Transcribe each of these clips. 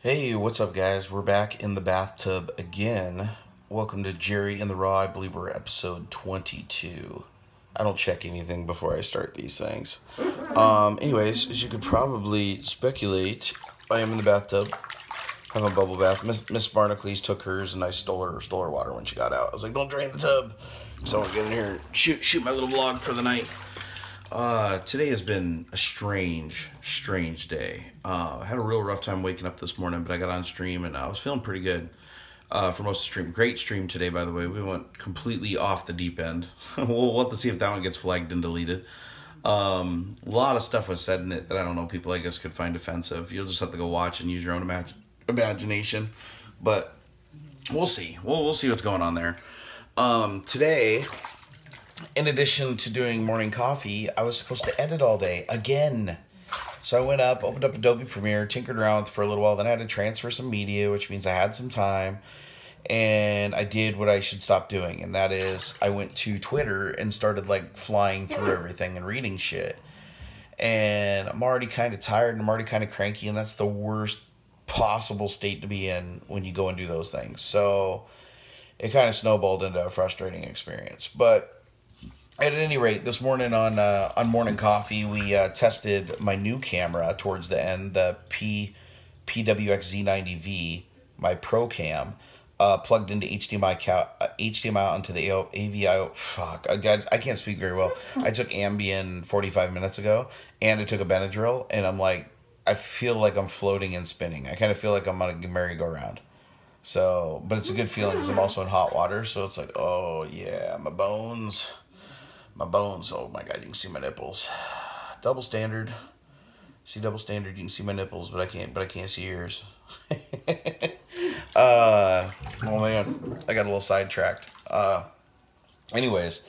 Hey, what's up, guys? We're back in the bathtub again. Welcome to Jerry in the Raw. I believe we're episode 22. I don't check anything before I start these things. Anyways, as you could probably speculate, I am in the bathtub, have a bubble bath. Miss Barnacles took hers, and I stole her water when she got out. I was like, "Don't drain the tub," so I want to get in here and shoot my little vlog for the night. Today has been a strange day. I had a real rough time waking up this morning, but I got on stream and I was feeling pretty good for most of the stream. Great stream today, by the way. We went completely off the deep end. We'll have to see if that one gets flagged and deleted. A lot of stuff was said in it that I don't know, people I guess could find offensive. You'll just have to go watch and use your own imagination. But we'll see. We'll see what's going on there. Today, in addition to doing morning coffee, I was supposed to edit all day again. So I went up, opened up Adobe Premiere, tinkered around for a little while. Then I had to transfer some media, which means I had some time. And I did what I should stop doing. And that is I went to Twitter and started like flying through everything and reading shit. And I'm already kind of tired and I'm already kind of cranky. And that's the worst possible state to be in when you go and do those things. So it kind of snowballed into a frustrating experience. But at any rate, this morning on Morning Coffee, we tested my new camera towards the end, the PWX-Z90V, my Pro Cam, plugged into HDMI out into the AVI. Fuck, I can't speak very well. I took Ambien 45 minutes ago, and I took a Benadryl, and I'm like, I feel like I'm floating and spinning. I kind of feel like I'm on a merry-go-round. So, but it's a good feeling because I'm also in hot water, so it's like, oh yeah, my bones. Oh my god, you can see my nipples. Double standard. See double standard, you can see my nipples, but I can't see yours. Oh man, I got a little sidetracked. Anyways,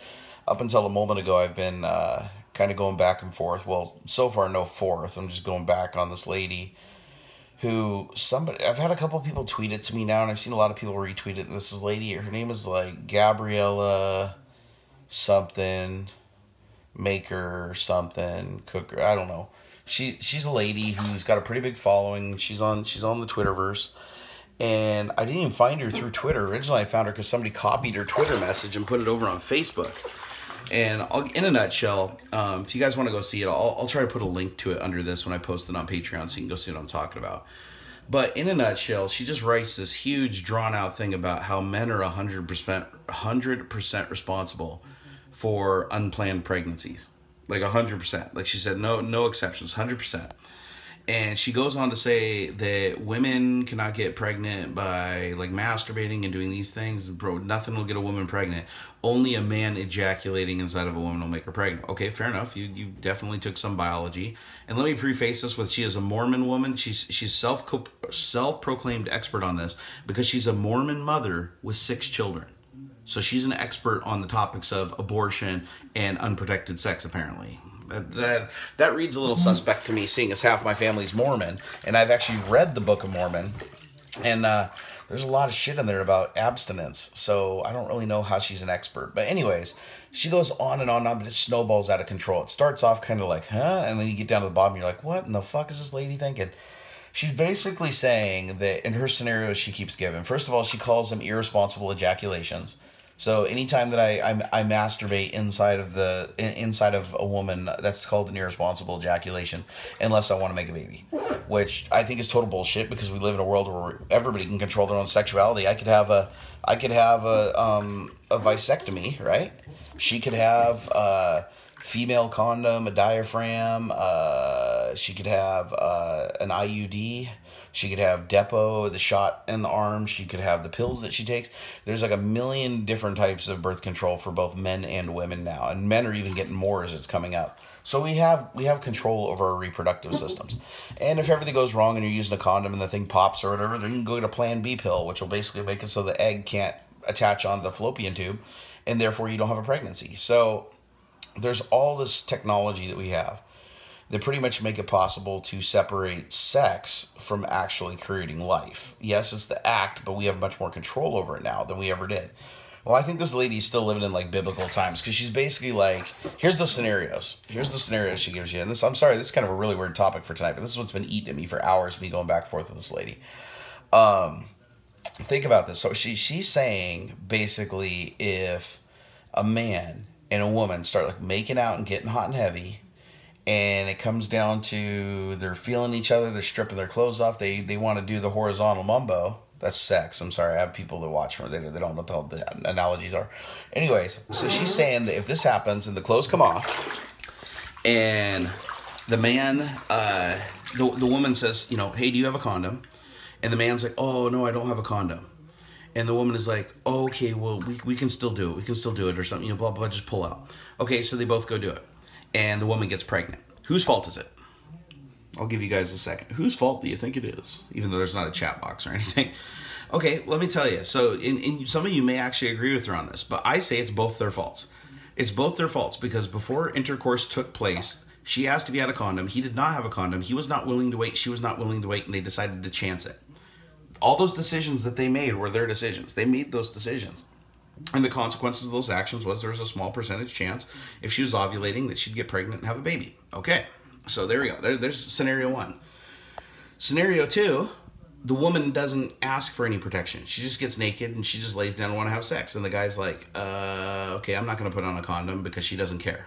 up until a moment ago, I've been kind of going back and forth. Well, so far no fourth. I'm just going back on this lady who I've had a couple people tweet it to me now, and I've seen a lot of people retweet it. And this is lady, her name is like Gabriella something maker, something cooker, I don't know. She's a lady who's got a pretty big following. She's on the Twitterverse, and I didn't even find her through Twitter. Originally I found her because somebody copied her Twitter message and put it over on Facebook. And in a nutshell, if you guys want to go see it, I'll try to put a link to it under this when I post it on Patreon so you can go see what I'm talking about. But in a nutshell, she just writes this huge drawn out thing about how men are 100% responsible for unplanned pregnancies. Like 100%. Like she said, no exceptions, 100%. And she goes on to say that women cannot get pregnant by like masturbating and doing these things. Bro, nothing will get a woman pregnant. Only a man ejaculating inside of a woman will make her pregnant. Okay, fair enough. You definitely took some biology. And let me preface this with, she is a Mormon woman. She's self-proclaimed expert on this because she's a Mormon mother with 6 children. So she's an expert on the topics of abortion and unprotected sex, apparently. That reads a little suspect to me, seeing as half my family's Mormon, and I've actually read the Book of Mormon, and there's a lot of shit in there about abstinence, so I don't really know how she's an expert. But anyways, she goes on and on, but it snowballs out of control. It starts off kind of like, huh? And then you get down to the bottom, and you're like, what in the fuck is this lady thinking? She's basically saying that in her scenarios she keeps giving, first of all, she calls them irresponsible ejaculations. So anytime that I masturbate inside of a woman, that's called an irresponsible ejaculation, unless I want to make a baby, which I think is total bullshit because we live in a world where everybody can control their own sexuality. I could have a vasectomy, right? She could have a female condom, a diaphragm. She could have an IUD. She could have Depo, the shot in the arm. She could have the pills that she takes. There's like a million different types of birth control for both men and women now. And men are even getting more as it's coming up. So we have control over our reproductive systems. And if everything goes wrong and you're using a condom and the thing pops or whatever, then you can go get a Plan B pill, which will basically make it so the egg can't attach onto the fallopian tube, and therefore you don't have a pregnancy. So there's all this technology that we have that pretty much make it possible to separate sex from actually creating life. Yes, it's the act, but we have much more control over it now than we ever did. Well, I think this lady's still living in like biblical times because she's basically like, here's the scenarios. Here's the scenarios she gives you. And this, I'm sorry, this is kind of a really weird topic for tonight, but this is what's been eating at me for hours, me going back and forth with this lady. Think about this. So she's saying basically if a man and a woman start like making out and getting hot and heavy, and it comes down to they're feeling each other, they're stripping their clothes off, they want to do the horizontal mumbo. That's sex. I'm sorry. I have people that watch from it. They don't know what the hell the analogies are. Anyways, so she's saying that if this happens and the clothes come off and the man, the woman says, you know, hey, do you have a condom? And the man's like, oh, no, I don't have a condom. And the woman is like, oh, okay, well, we can still do it. We can still do it or something. You know, blah, blah, just pull out. Okay, so they both go do it. And the woman gets pregnant. Whose fault is it? I'll give you guys a second. Whose fault do you think it is? Even though there's not a chat box or anything. Okay, let me tell you. So in some of you may actually agree with her on this, but I say it's both their faults. It's both their faults because before intercourse took place, she asked if he had a condom. He did not have a condom. He was not willing to wait. She was not willing to wait, and they decided to chance it. All those decisions that they made were their decisions. They made those decisions. And the consequences of those actions was there was a small percentage chance if she was ovulating that she'd get pregnant and have a baby. Okay. So there we go. There's scenario one. Scenario two, the woman doesn't ask for any protection. She just gets naked and she just lays down and want to have sex. And the guy's like, okay, I'm not going to put on a condom because she doesn't care.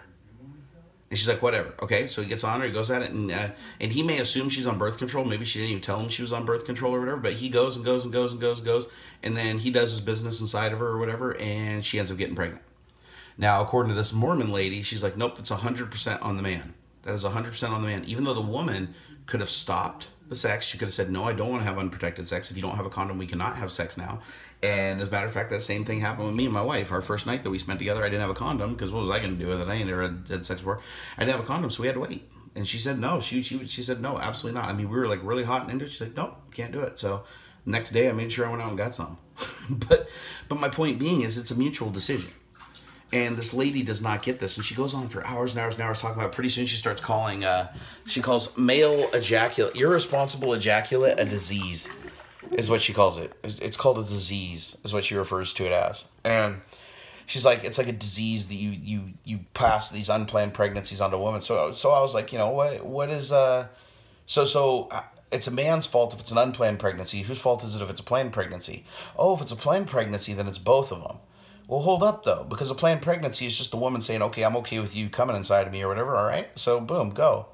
And she's like, whatever. Okay, so he gets on her, he goes at it, and he may assume she's on birth control. Maybe she didn't even tell him she was on birth control or whatever, but he goes and goes and goes and goes and goes, and then he does his business inside of her or whatever, and she ends up getting pregnant. Now, according to this Mormon lady, she's like, nope, that's 100% on the man. That is 100% on the man. Even though the woman could have stopped the sex, she could have said, no, I don't want to have unprotected sex. If you don't have a condom, we cannot have sex now. And as a matter of fact, that same thing happened with me and my wife. Our first night that we spent together, I didn't have a condom because what was I going to do with it? I ain't never had sex before. I didn't have a condom, so we had to wait. And she said no. She said no, absolutely not. I mean, we were like really hot and into it. She's like, nope, can't do it. So next day, I made sure I went out and got some. but my point being is it's a mutual decision. And this lady does not get this. And she goes on for hours and hours and hours talking about it. Pretty soon she starts calling, she calls male ejaculate, irresponsible ejaculate a disease, is what she calls it. It's called a disease, is what she refers to it as. And she's like, it's like a disease that you pass these unplanned pregnancies onto women. So I was like, you know, what is, so it's a man's fault if it's an unplanned pregnancy. Whose fault is it if it's a planned pregnancy? Oh, if it's a planned pregnancy, then it's both of them. Well, hold up, though, because a planned pregnancy is just a woman saying, okay, I'm okay with you coming inside of me or whatever, all right? So, boom, go.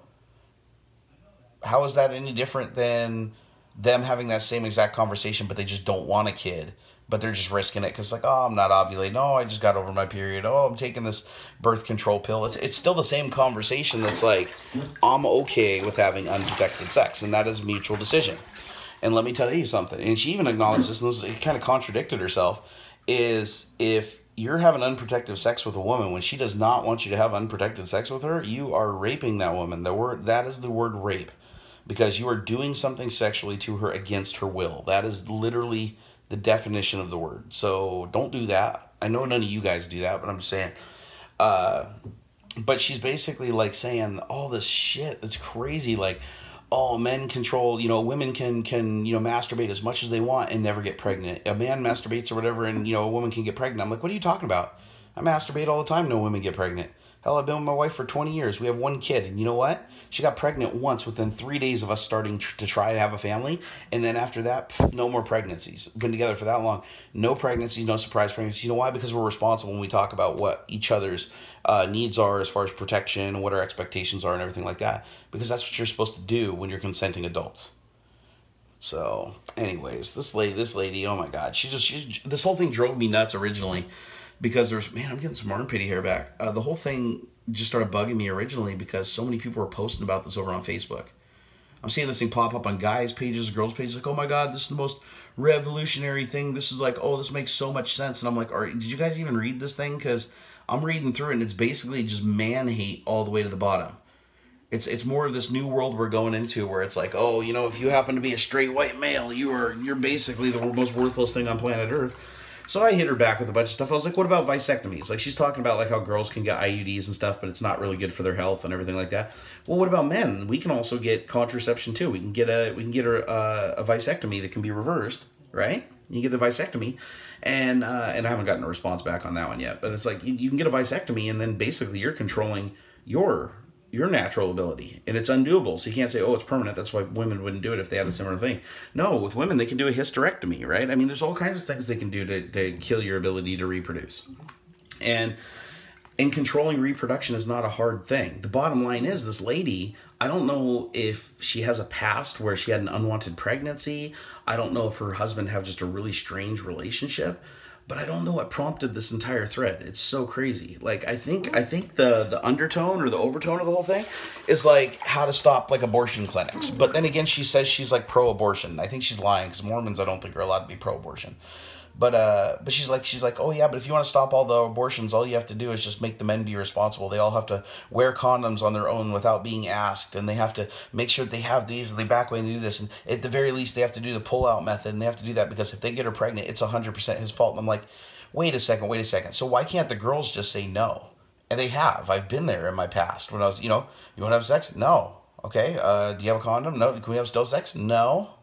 How is that any different than them having that same exact conversation, but they just don't want a kid, but they're just risking it because, like, oh, I'm not ovulating. Oh, I just got over my period. Oh, I'm taking this birth control pill. It's still the same conversation that's like, I'm okay with having unprotected sex, and that is a mutual decision. And let me tell you something, and she even acknowledged this, and this it kind of contradicted herself, is if you're having unprotected sex with a woman when she does not want you to have unprotected sex with her, you are raping that woman. That is the word rape, because you are doing something sexually to her against her will. That is literally the definition of the word. So don't do that. I know none of you guys do that, but I'm just saying. But she's basically like saying all this shit that's crazy, like, oh, men control, you know, women can, you know, masturbate as much as they want and never get pregnant. A man masturbates or whatever and, you know, a woman can get pregnant. I'm like, what are you talking about? I masturbate all the time. No women get pregnant. Hell, I've been with my wife for 20 years. We have one kid. And you know what? She got pregnant once within 3 days of us starting to try to have a family. And then after that, no more pregnancies. We've been together for that long. No pregnancies, no surprise pregnancies. You know why? Because we're responsible when we talk about what each other's needs are as far as protection and what our expectations are and everything like that. Because that's what you're supposed to do when you're consenting adults. So, anyways, this lady, oh my God. This whole thing drove me nuts originally. Because man, I'm getting some armpity hair back. The whole thing just started bugging me originally because so many people were posting about this over on Facebook. I'm seeing this thing pop up on guys' pages, girls' pages, like, oh my God, this is the most revolutionary thing. This is like, oh, this makes so much sense. And I'm like, all right, did you guys even read this thing? Because I'm reading through it, and it's basically just man hate all the way to the bottom. It's more of this new world we're going into where it's like, oh, you know, if you happen to be a straight white male, you're basically the most worthless thing on planet Earth. So I hit her back with a bunch of stuff. I was like, what about vasectomies? Like, she's talking about like how girls can get IUDs and stuff, but it's not really good for their health and everything like that. Well, what about men? We can also get contraception too. We can get a vasectomy that can be reversed, right? You get the vasectomy, and I haven't gotten a response back on that one yet. But it's like you can get a vasectomy, and then basically you're controlling your natural ability, and it's undoable. So you can't say, oh, it's permanent. That's why women wouldn't do it if they had a similar thing. No, with women they can do a hysterectomy, right? I mean, there's all kinds of things they can do to kill your ability to reproduce, and controlling reproduction is not a hard thing. The bottom line is, this lady, I don't know if she has a past where she had an unwanted pregnancy. I don't know if her husband have just a really strange relationship, but I don't know what prompted this entire thread. It's so crazy. Like, I think the undertone or the overtone of the whole thing is like how to stop like abortion clinics. But then again, she says she's like pro-abortion. I think she's lying, because Mormons I don't think are allowed to be pro-abortion. But she's like, oh yeah, but if you want to stop all the abortions, all you have to do is just make the men be responsible. They all have to wear condoms on their own without being asked, and they have to make sure that they have these, and they back away and do this, and at the very least they have to do the pull-out method, and they have to do that because if they get her pregnant, it's 100% his fault. And I'm like, wait a second. So why can't the girls just say no? And they have. I've been there in my past when I was, you want to have sex? No. Okay. Do you have a condom? No. Can we have still sex? No.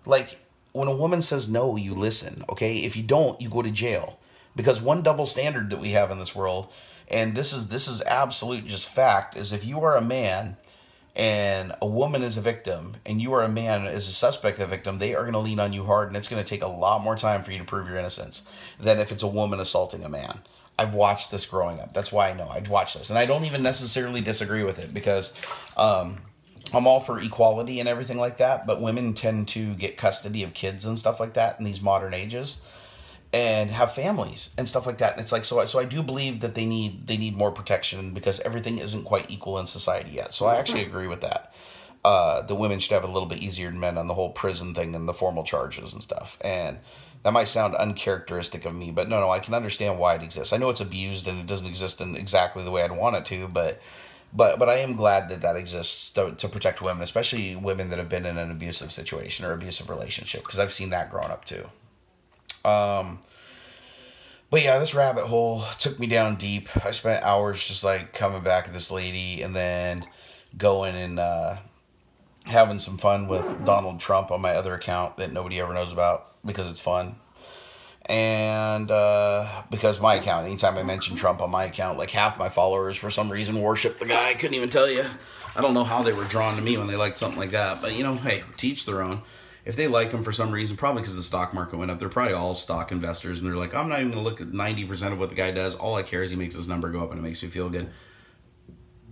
Like, when a woman says no, you listen, okay? If you don't, you go to jail. Because one double standard that we have in this world, and this is absolute just fact, is if you are a man and a woman is a victim, and you are a man as a suspect, the victim, they are going to lean on you hard, and it's going to take a lot more time for you to prove your innocence than if it's a woman assaulting a man. I've watched this growing up. That's why I know. I'd watch this. And I don't even necessarily disagree with it, because I'm all for equality and everything like that, but women tend to get custody of kids and stuff like that in these modern ages, and have families and stuff like that. And it's like, so I do believe that they need more protection, because everything isn't quite equal in society yet. So I actually agree with that. The women should have a little bit easier than men on the whole prison thing and the formal charges and stuff. And that might sound uncharacteristic of me, but no, I can understand why it exists. I know it's abused and it doesn't exist in exactly the way I'd want it to, but I am glad that exists to protect women, especially women that have been in an abusive situation or abusive relationship, because I've seen that growing up too. But yeah, this rabbit hole took me down deep. I spent hours just like coming back at this lady, and then going and having some fun with Donald Trump on my other account that nobody ever knows about, because it's fun. And because my account, anytime I mention Trump on my account, like half my followers for some reason worship the guy. I couldn't even tell you. I don't know how they were drawn to me when they liked something like that. But hey, to each their own. If they like him for some reason, probably because the stock market went up, they're probably all stock investors, and they're like, I'm not even going to look at 90% of what the guy does. All I care is he makes his number go up and it makes me feel good.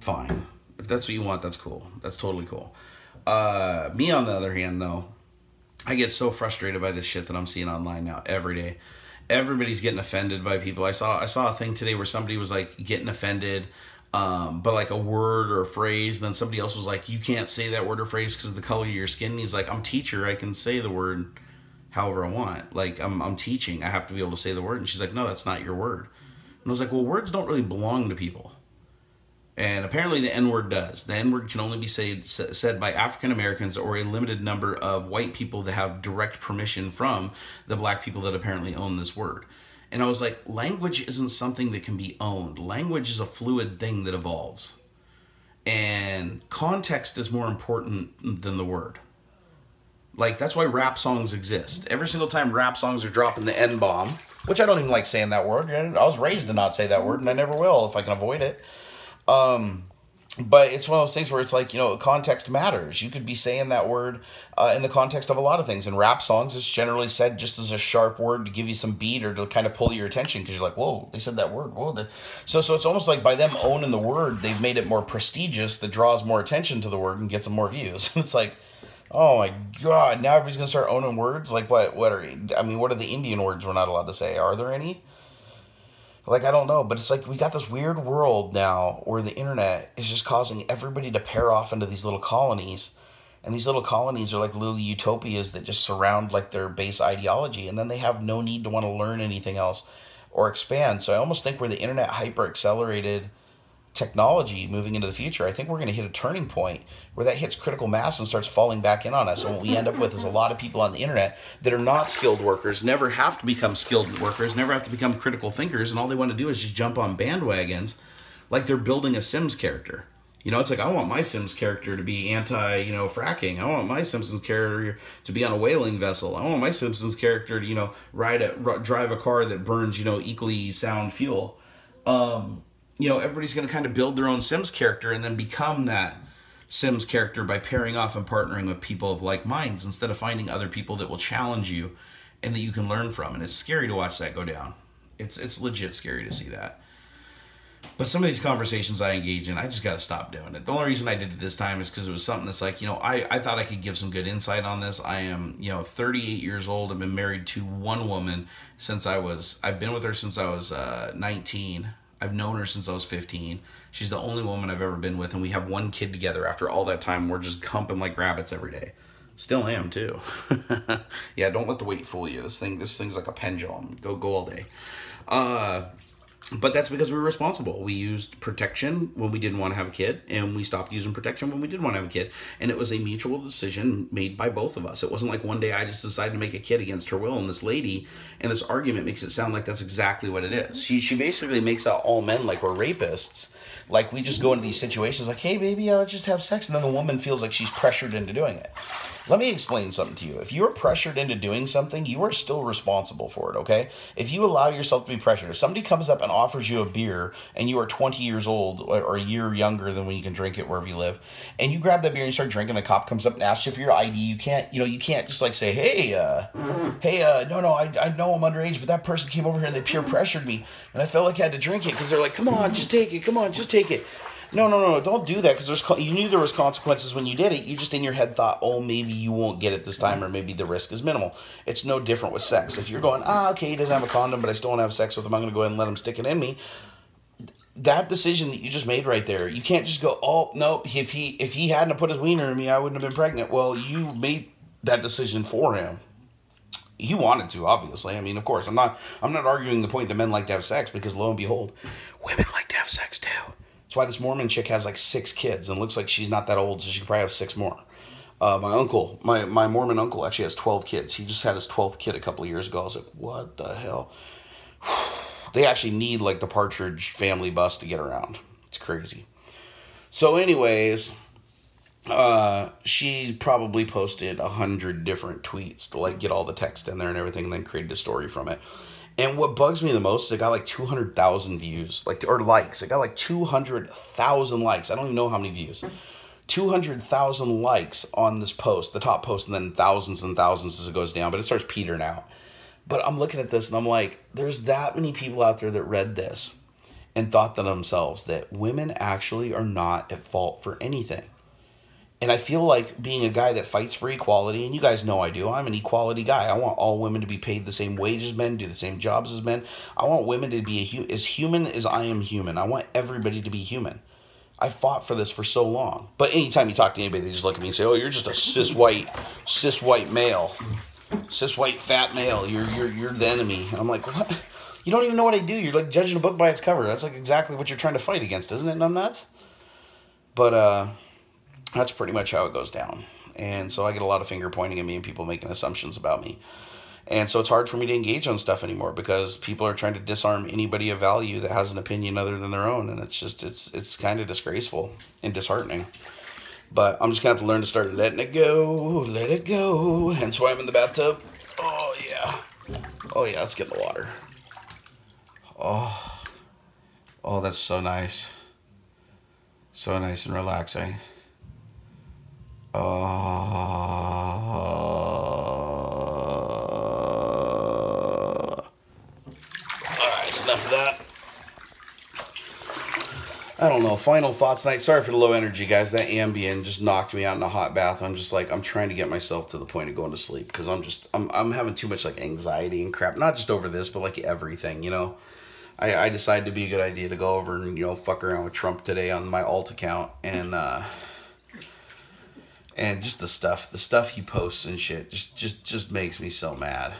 Fine. If that's what you want, that's cool. That's totally cool. Me, on the other hand, though, I get so frustrated by this shit that I'm seeing online now every day. Everybody's getting offended by people. I saw a thing today where somebody was like getting offended by like a word or a phrase. Then somebody else was like, you can't say that word or phrase because of the color of your skin. And he's like, I'm teacher. I can say the word however I want. Like, I'm teaching. I have to be able to say the word. And she's like, no, that's not your word. And I was like, well, words don't really belong to people. And apparently the N-word does. The N-word can only be said by African Americans or a limited number of white people that have direct permission from the black people that apparently own this word. And I was like, language isn't something that can be owned. Language is a fluid thing that evolves. And context is more important than the word. Like, that's why rap songs exist. Every single time rap songs are dropping the N-bomb, which I don't even like saying that word. I was raised to not say that word, and I never will if I can avoid it. But it's one of those things where it's like, context matters. You could be saying that word in the context of a lot of things. In rap songs, it's generally said just as a sharp word to give you some beat or to kind of pull your attention, because you're like, whoa, they said that word. Whoa. So it's almost like by them owning the word, they've made it more prestigious, that draws more attention to the word and gets them more views. It's like, oh my God, now everybody's going to start owning words? Like, what are the Indian words we're not allowed to say? Are there any? Like, I don't know, but it's like we got this weird world now where the internet is just causing everybody to pair off into these little colonies. And these little colonies are like little utopias that just surround like their base ideology. And then they have no need to want to learn anything else or expand. So I almost think where the internet hyper-accelerated technology moving into the future, I think we're going to hit a turning point where that hits critical mass and starts falling back in on us. And what we end up with is a lot of people on the internet that are not skilled workers, never have to become skilled workers, never have to become critical thinkers, and all they want to do is just jump on bandwagons like they're building a Sims character. You know, it's like, I want my Sims character to be anti, fracking. I want my Simpsons character to be on a whaling vessel. I want my Simpsons character to, drive a car that burns, equally sound fuel. Everybody's going to kind of build their own Sims character and then become that Sims character by pairing off and partnering with people of like minds instead of finding other people that will challenge you and that you can learn from. And it's scary to watch that go down. It's legit scary to see that. But some of these conversations I engage in, I just got to stop doing it. The only reason I did it this time is because it was something that's like, I thought I could give some good insight on this. I am, 38 years old. I've been married to one woman I've been with her since I was 19. I've known her since I was 15. She's the only woman I've ever been with, and we have one kid together. After all that time, we're just humping like rabbits every day. Still am, too. Yeah, don't let the weight fool you. This thing's like a pendulum. Go all day. But that's because we were responsible. We used protection when we didn't want to have a kid, and we stopped using protection when we did want to have a kid. And it was a mutual decision made by both of us. It wasn't like one day I just decided to make a kid against her will, and this lady, and this argument makes it sound like that's exactly what it is. She basically makes out all men like we're rapists. Like, we just go into these situations like, hey, baby, let's just have sex. And then the woman feels like she's pressured into doing it. Let me explain something to you. If you're pressured into doing something, you are still responsible for it, okay? If you allow yourself to be pressured, if somebody comes up and offers you a beer and you are 20 years old or a year younger than when you can drink it wherever you live, and you grab that beer and you start drinking, a cop comes up and asks you for your ID, you can't just like say, hey, no, I know I'm underage, but that person came over here and they peer pressured me, and I felt like I had to drink it because they're like, come on, just take it, come on, just take it. No, don't do that, because you knew there was consequences when you did it. You just in your head thought, oh, maybe you won't get it this time, or maybe the risk is minimal. It's no different with sex. If you're going, okay, he doesn't have a condom, but I still want to have sex with him, I'm going to go ahead and let him stick it in me. That decision that you just made right there, you can't just go, oh, no, if he hadn't put his wiener in me, I wouldn't have been pregnant. Well, you made that decision for him. He wanted to, obviously. I mean, of course, I'm not arguing the point that men like to have sex, because lo and behold, women like to have sex too. That's why this Mormon chick has like 6 kids and looks like she's not that old, so she could probably have 6 more. My uncle, my Mormon uncle, actually has 12 kids. He just had his 12th kid a couple of years ago. I was like, what the hell? They actually need like the Partridge Family bus to get around. It's crazy. So anyways, she probably posted 100 different tweets to like get all the text in there and everything, and then created a story from it. And what bugs me the most is it got like 200,000 views, or likes. It got like 200,000 likes. I don't even know how many views. 200,000 likes on this post, the top post, and then thousands and thousands as it goes down. But it starts petering out. But I'm looking at this and I'm like, there's that many people out there that read this and thought to themselves that women actually are not at fault for anything. And I feel like, being a guy that fights for equality, and you guys know I do, I'm an equality guy. I want all women to be paid the same wage as men, do the same jobs as men. I want women to be as human as I am human. I want everybody to be human. I fought for this for so long. But anytime you talk to anybody, they just look at me and say, oh, you're just a cis white male. Cis white fat male. You're the enemy. And I'm like, what? You don't even know what I do. You're like judging a book by its cover. That's like exactly what you're trying to fight against, isn't it, numbnuts? But, that's pretty much how it goes down. And so I get a lot of finger pointing at me and people making assumptions about me. And so it's hard for me to engage on stuff anymore, because people are trying to disarm anybody of value that has an opinion other than their own. And it's kind of disgraceful and disheartening. But I'm just going to have to learn to start letting it go, let it go. Hence why I'm in the bathtub. Oh, yeah. Oh, yeah, let's get in the water. Oh, that's so nice. So nice and relaxing. Alright, it's enough of that. I don't know. Final thoughts tonight. Sorry for the low energy, guys. That Ambien just knocked me out in a hot bath. I'm just like, I'm trying to get myself to the point of going to sleep, because I'm having too much like anxiety and crap. Not just over this, but like everything, I decided to be a good idea to go over and, fuck around with Trump today on my alt account, and just the stuff he posts and shit just makes me so mad.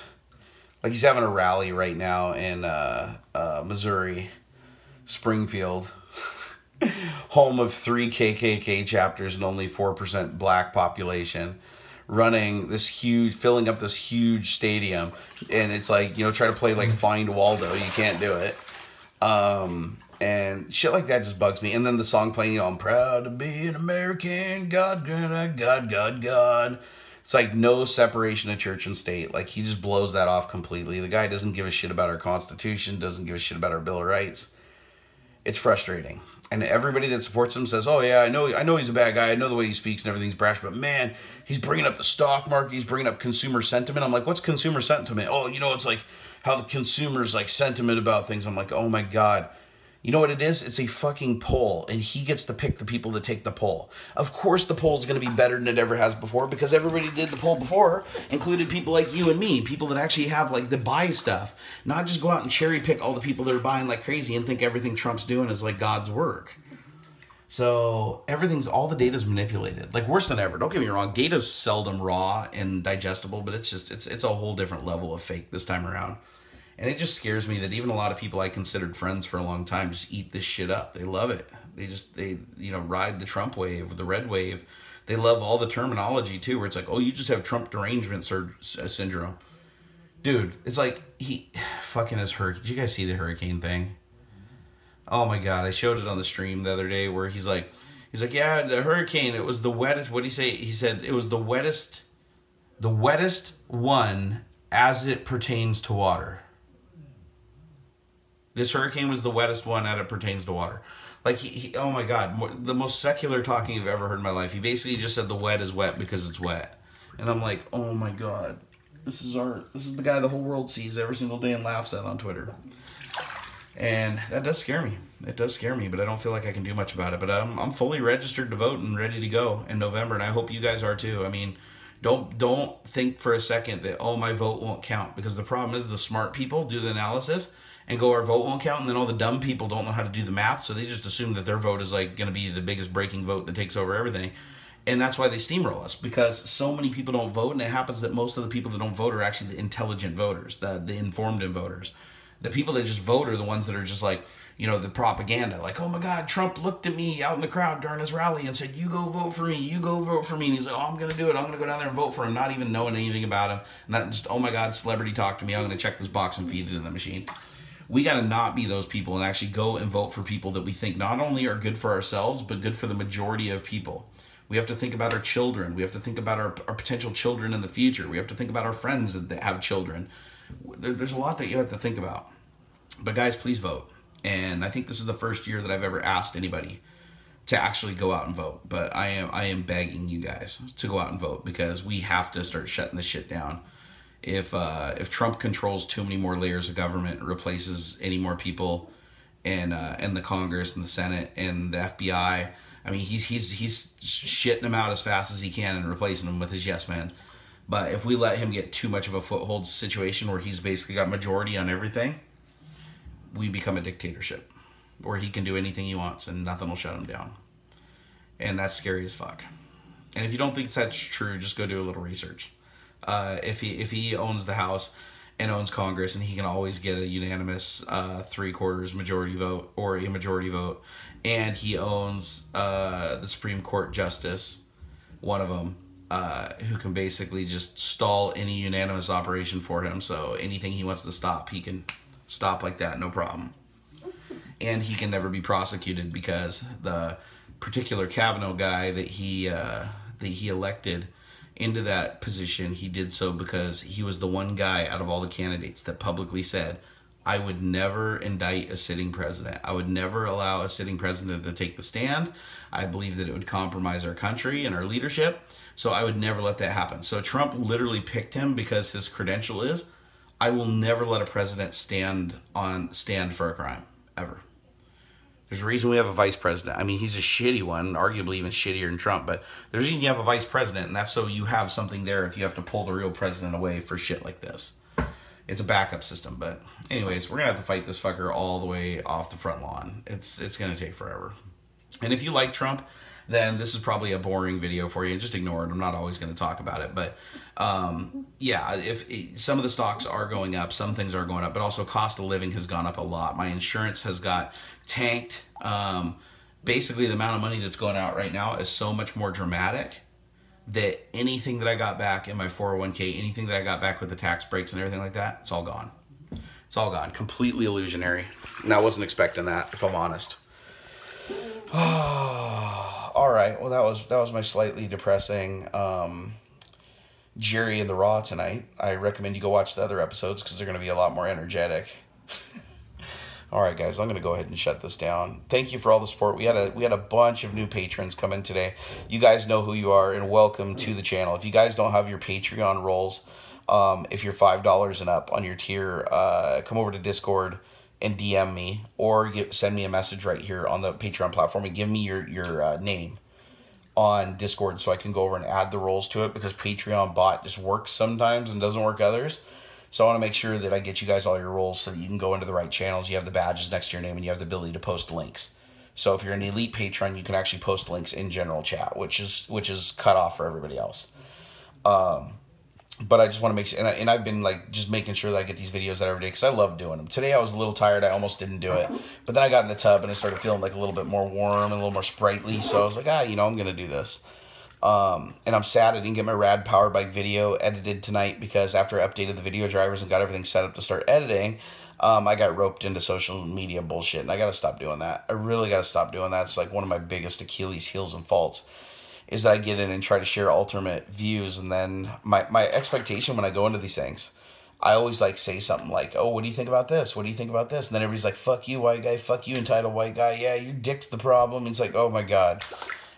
Like, he's having a rally right now in Missouri, Springfield, home of 3 KKK chapters and only 4% black population, filling up this huge stadium. And it's like, try to play like Find Waldo. You can't do it. And shit like that just bugs me. And then the song playing, I'm proud to be an American, God, God, God, God, God. It's like no separation of church and state. Like, he just blows that off completely. The guy doesn't give a shit about our Constitution, doesn't give a shit about our Bill of Rights. It's frustrating. And everybody that supports him says, oh yeah, I know he's a bad guy. I know the way he speaks and everything's brash, but man, he's bringing up the stock market. He's bringing up consumer sentiment. I'm like, what's consumer sentiment? Oh, it's like how the consumer's like sentiment about things. I'm like, oh my God. You know what it is? It's a fucking poll, and he gets to pick the people that take the poll. Of course the poll is going to be better than it ever has before, because everybody did the poll before, included people like you and me, people that actually have, like, that buy stuff, not just go out and cherry pick all the people that are buying like crazy and think everything Trump's doing is, like, God's work. So all the data's manipulated, like, worse than ever. Don't get me wrong, data's seldom raw and digestible, but it's a whole different level of fake this time around. And it just scares me that even a lot of people I considered friends for a long time just eat this shit up. They love it. They ride the Trump wave, the red wave. They love all the terminology too, where it's like, oh, you just have Trump derangement syndrome. Dude, it's like he fucking has hurricane. Did you guys see the hurricane thing? Oh my God, I showed it on the stream the other day where he's like, yeah, the hurricane, it was the wettest. What did he say? He said it was the wettest one as it pertains to water. This hurricane was the wettest one as it pertains to water. Like, he oh my God, the most secular talking I've ever heard in my life. He basically just said the wet is wet because it's wet. And I'm like, oh my God, this is the guy the whole world sees every single day and laughs at on Twitter. And that does scare me. It does scare me, but I don't feel like I can do much about it. But I'm fully registered to vote and ready to go in November, and I hope you guys are too. I mean, don't think for a second that, oh, my vote won't count, because the problem is the smart people do the analysis and go, our vote won't count, and then all the dumb people don't know how to do the math, so they just assume that their vote is like going to be the biggest breaking vote that takes over everything. And that's why they steamroll us, because so many people don't vote, and it happens that most of the people that don't vote are actually the intelligent voters, the informed voters. The people that just vote are the ones that are just like, the propaganda. Like, oh my God, Trump looked at me out in the crowd during his rally and said, you go vote for me, you go vote for me. And he's like, oh, I'm going to do it. I'm going to go down there and vote for him, not even knowing anything about him. And that just, oh my God, celebrity talk to me. I'm going to check this box and feed it in the machine. We got to not be those people and actually go and vote for people that we think not only are good for ourselves, but good for the majority of people. We have to think about our children. We have to think about our potential children in the future. We have to think about our friends that have children. There's a lot that you have to think about. But guys, please vote. And I think this is the first year that I've ever asked anybody to actually go out and vote. But I am begging you guys to go out and vote, because we have to start shutting this shit down. If Trump controls too many more layers of government, replaces any more people in the Congress and the Senate and the FBI, I mean, he's shitting them out as fast as he can and replacing them with his yes man. But if we let him get too much of a foothold situation where he's basically got majority on everything, we become a dictatorship, where he can do anything he wants and nothing will shut him down. And that's scary as fuck. And if you don't think that's true, just go do a little research. If he owns the House and owns Congress, and he can always get a unanimous 3/4 majority vote or a majority vote, and he owns the Supreme Court justice, one of them, who can basically just stall any unanimous operation for him. So anything he wants to stop, he can stop like that, no problem. And he can never be prosecuted, because the particular Kavanaugh guy that he elected into that position, he did so because he was the one guy out of all the candidates that publicly said, I would never indict a sitting president. I would never allow a sitting president to take the stand. I believe that it would compromise our country and our leadership, so I would never let that happen. So Trump literally picked him because his credential is, I will never let a president stand for a crime, ever. There's a reason we have a vice president. I mean, he's a shitty one, arguably even shittier than Trump, but there's a reason you have a vice president, and that's so you have something there if you have to pull the real president away for shit like this. It's a backup system. But anyways, we're going to have to fight this fucker all the way off the front lawn. It's going to take forever. And if you like Trump, then this is probably a boring video for you. Just ignore it. I'm not always going to talk about it. But yeah, some of the stocks are going up, some things are going up, but also cost of living has gone up a lot. My insurance has got tanked. Basically, the amount of money that's going out right now is so much more dramatic that anything that I got back in my 401k, anything that I got back with the tax breaks and everything like that, it's all gone. It's all gone. Completely illusionary. And I wasn't expecting that, if I'm honest. All right. Well, that was my slightly depressing Jerry and the Raw tonight. I recommend you go watch the other episodes because they're going to be a lot more energetic. All right, guys, I'm going to go ahead and shut this down. Thank you for all the support. We had a bunch of new patrons come in today. You guys know who you are, and welcome to the channel. If you guys don't have your Patreon roles, if you're $5 and up on your tier, come over to Discord and DM me, or send me a message right here on the Patreon platform and give me your name on Discord so I can go over and add the roles to it, because Patreon bot just works sometimes and doesn't work others. So I want to make sure that I get you guys all your roles so that you can go into the right channels. You have the badges next to your name, and you have the ability to post links. So if you're an elite patron, you can actually post links in general chat, which is cut off for everybody else. But I just want to make sure, and I've been like just making sure that I get these videos out every day because I love doing them. Today I was a little tired. I almost didn't do it. But then I got in the tub and I started feeling like a little bit more warm and a little more sprightly. So I was like, I'm going to do this. And I'm sad I didn't get my rad power bike video edited tonight, because after I updated the video drivers and got everything set up to start editing, I got roped into social media bullshit, and I got to stop doing that. I really got to stop doing that. It's like one of my biggest Achilles heels and faults, is that I get in and try to share alternate views, and then my expectation when I go into these things, I always like say something like, oh, what do you think about this? What do you think about this? And then everybody's like, fuck you, white guy. Fuck you, entitled white guy. Yeah, your dick's the problem. It's like, oh my God.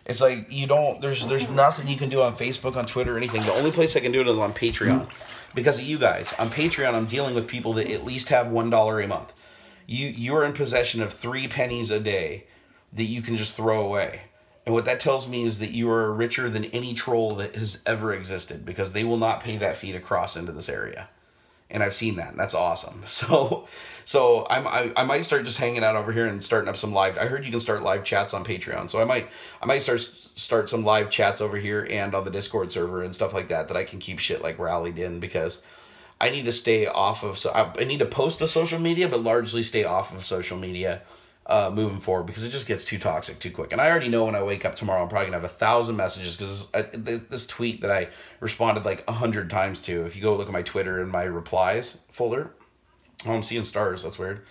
It's like, there's nothing you can do on Facebook, on Twitter, or anything. The only place I can do it is on Patreon. Because of you guys. On Patreon, I'm dealing with people that at least have $1 a month. You are in possession of 3 pennies a day that you can just throw away. And what that tells me is that you are richer than any troll that has ever existed, because they will not pay that fee to cross into this area. And I've seen that, and that's awesome. So I might start just hanging out over here and starting up some live. I heard you can start live chats on Patreon, so I might start some live chats over here and on the Discord server and stuff like that I can keep shit like rallied in, because I need to stay off of. So I need to post to social media, but largely stay off of social media moving forward, because it just gets too toxic too quick. And I already know when I wake up tomorrow, I'm probably gonna have 1,000 messages, because this tweet that I responded like 100 times to, if you go look at my Twitter and my replies folder, oh, I'm seeing stars, that's weird.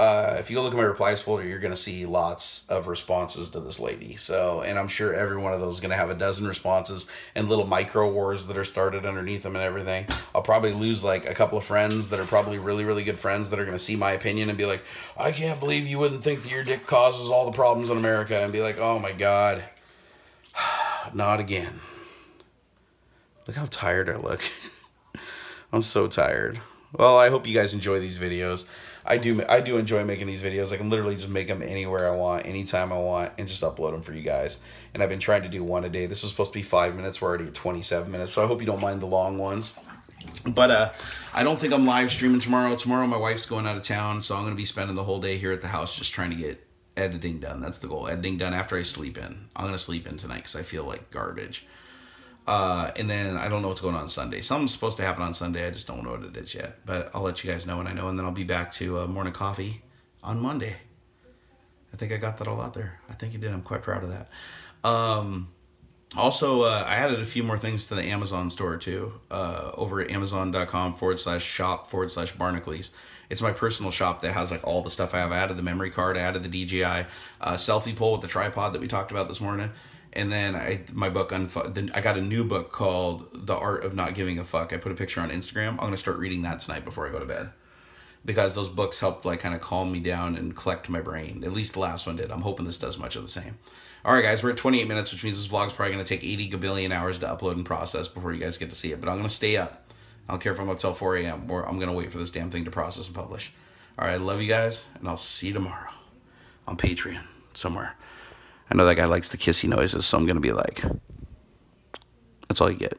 If you go look at my replies folder, you're gonna see lots of responses to this lady. So, and I'm sure every one of those is gonna have a dozen responses and little micro wars that are started underneath them and everything. I'll probably lose like a couple of friends that are probably really, really good friends that are gonna see my opinion and be like, I can't believe you wouldn't think that your dick causes all the problems in America, and be like, oh my God, not again. Look how tired I look. I'm so tired. Well, I hope you guys enjoy these videos. I do enjoy making these videos. I can literally just make them anywhere I want, anytime I want, and just upload them for you guys. And I've been trying to do one a day. This was supposed to be 5 minutes. We're already at 27 minutes, so I hope you don't mind the long ones. But I don't think I'm live streaming tomorrow. Tomorrow my wife's going out of town, so I'm going to be spending the whole day here at the house just trying to get editing done. That's the goal. Editing done after I sleep in. I'm going to sleep in tonight because I feel like garbage. And then I don't know what's going on Sunday. Something's supposed to happen on Sunday. I just don't know what it is yet. But I'll let you guys know when I know. And then I'll be back to morning coffee on Monday. I think I got that all out there. I think you did. I'm quite proud of that. Also, I added a few more things to the Amazon store too. Over at amazon.com/shop/Barnacles. It's my personal shop that has like all the stuff I have. I added the memory card. I added the DJI selfie pole with the tripod that we talked about this morning. And then I got a new book called The Art of Not Giving a Fuck. I put a picture on Instagram. I'm going to start reading that tonight before I go to bed, because those books helped like kind of calm me down and collect my brain. At least the last one did. I'm hoping this does much of the same. All right, guys, we're at 28 minutes, which means this vlog's probably going to take 80 gabillion hours to upload and process before you guys get to see it. But I'm going to stay up. I don't care if I'm up till 4 a.m. or I'm going to wait for this damn thing to process and publish. All right, I love you guys, and I'll see you tomorrow on Patreon somewhere. I know that guy likes the kissy noises, so I'm going to be like, that's all you get.